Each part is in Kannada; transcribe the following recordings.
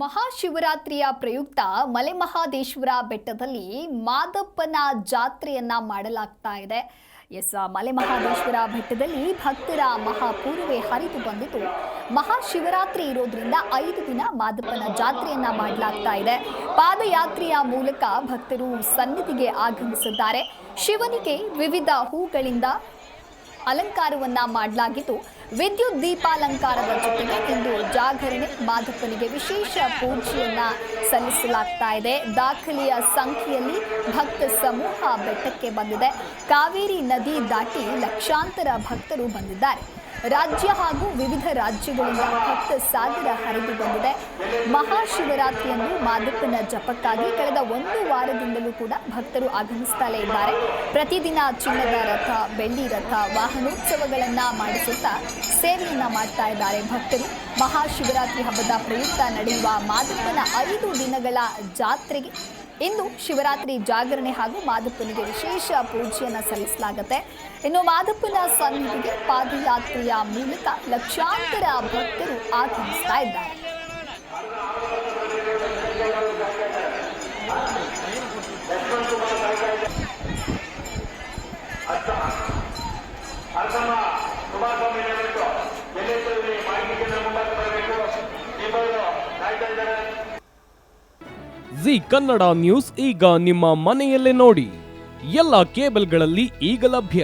ಮಹಾಶಿವರಾತ್ರಿಯ ಪ್ರಯುಕ್ತ ಮಲೆಮಹದೇಶ್ವರ ಬೆಟ್ಟದಲ್ಲಿ ಮಾದಪ್ಪನ ಜಾತ್ರೆಯನ್ನ ಮಾಡಲಾಗ್ತಾ ಇದೆ. ಮಲೆಮಹದೇಶ್ವರ ಬೆಟ್ಟದಲ್ಲಿ ಭಕ್ತರ ಮಹಾಪೂರ್ವೆ ಹರಿದು ಬಂದಿದ್ದು ಮಹಾಶಿವರಾತ್ರಿ ಇರೋದ್ರಿಂದ 5 ದಿನ ಮಾದಪ್ಪನ ಜಾತ್ರೆಯನ್ನ ಮಾಡಲಾಗ್ತಾ ಇದೆ. ಪಾದಯಾತ್ರೆಯ ಮೂಲಕ ಭಕ್ತರು ಸನ್ನಿಧಿಗೆ ಆಗಮಿಸಿದ್ದಾರೆ. ಶಿವನಿಗೆ ವಿವಿಧ ಹೂಗಳಿಂದ ಅಲಂಕಾರವನ್ನ ಮಾಡಲಾಗಿದ್ದು ವಿದ್ಯುತ್ ದೀಪಾಲಂಕಾರದ ಜೊತೆಗೆ ಇಂದು ಜಾಗರಣೆ ಮಾದಪ್ಪನಿಗೆ ವಿಶೇಷ ಪೂಜೆಯನ್ನ ಸಲ್ಲಿಸಲಾಗ್ತಾ ಇದೆ. ದಾಖಲೆಯ ಸಂಖ್ಯೆಯಲ್ಲಿ ಭಕ್ತ ಸಮೂಹ ಬೆಟ್ಟಕ್ಕೆ ಬಂದಿದೆ. ಕಾವೇರಿ ನದಿ ದಾಟಿ ಲಕ್ಷಾಂತರ ಭಕ್ತರು ಬಂದಿದ್ದಾರೆ. ರಾಜ್ಯ ಹಾಗೂ ವಿವಿಧ ರಾಜ್ಯಗಳಿಂದ ಭಕ್ತ ಸಾಗರ ಹರಿದು ಬಂದಿದೆ. ಮಹಾಶಿವರಾತ್ರಿಯನ್ನು ಮಾದಪ್ಪನ ಜಪಕ್ಕಾಗಿ ಕಳೆದ 1 ವಾರದಿಂದಲೂ ಕೂಡ ಭಕ್ತರು ಆಗಮಿಸುತ್ತಲೇ ಇದ್ದಾರೆ. ಪ್ರತಿದಿನ ಚಿನ್ನದ ರಥ, ಬೆಳ್ಳಿ ರಥ, ವಾಹನೋತ್ಸವಗಳನ್ನ ಮಾಡಿಸುತ್ತಾ ಸೇವೆಯನ್ನ ಮಾಡ್ತಾ ಇದ್ದಾರೆ ಭಕ್ತರು. ಮಹಾಶಿವರಾತ್ರಿ ಹಬ್ಬದ ಪ್ರಯುಕ್ತ ನಡೆಯುವ ಮಾದಪ್ಪನ 5 ದಿನಗಳ ಜಾತ್ರೆಗೆ ಇಂದು ಶಿವರಾತ್ರಿ ಜಾಗರಣೆ ಹಾಗೂ ಮಾದಪ್ಪನಿಗೆ ವಿಶೇಷ ಪೂಜೆಯನ್ನು ಸಲ್ಲಿಸಲಾಗುತ್ತೆ. ಇನ್ನು ಮಾದಪ್ಪನ ಸನ್ನಿಧಿಗೆ ಪಾದಯಾತ್ರೆಯ ಮೂಲಕ ಲಕ್ಷಾಂತರ ಭಕ್ತರು ಆಗಮಿಸ್ತಾ ಇದ್ದಾರೆ. ಜಿ ಕನ್ನಡ ನ್ಯೂಸ್ ಈಗ ನಿಮ್ಮ ಮನೆಯಲ್ಲೇ ನೋಡಿ. ಎಲ್ಲ ಕೇಬಲ್ಗಳಲ್ಲಿ ಈಗ ಲಭ್ಯ.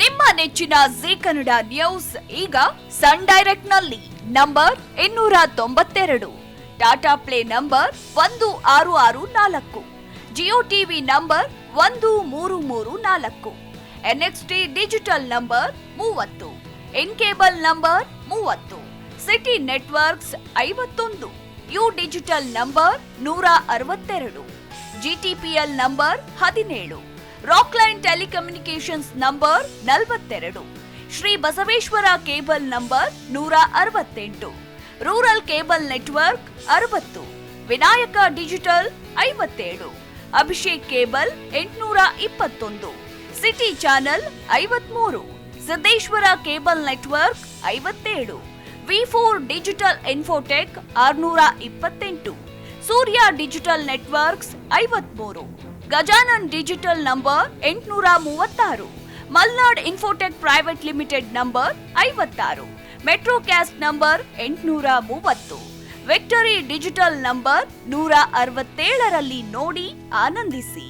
ನಿಮ್ಮ ನೆಚ್ಚಿನ ಜಿ ಕನ್ನಡ ನ್ಯೂಸ್ ಈಗ ಸನ್ ಡೈರೆಕ್ಟ್ ನಲ್ಲಿ number 292, Tata play number 1664, Jio TV number 1334, NXT digital number 30, in cable number 30, city networks 51, U digital number 162, GTPL number 17, Rockline telecommunications number 42, Shri Basaveshwara cable number 168, rural cable network 60, Vinayaka digital 57, Abhishek cable 821, city channel 53, Siddeshwara cable network 57, V4 digital Infotech 628, Surya digital networks 53, Gajanan digital number 836, Malnad infotech private limited number 56, Metrocast number 830, victory digital number 167ರಲ್ಲಿ ನೋಡಿ ಆನಂದಿಸಿ.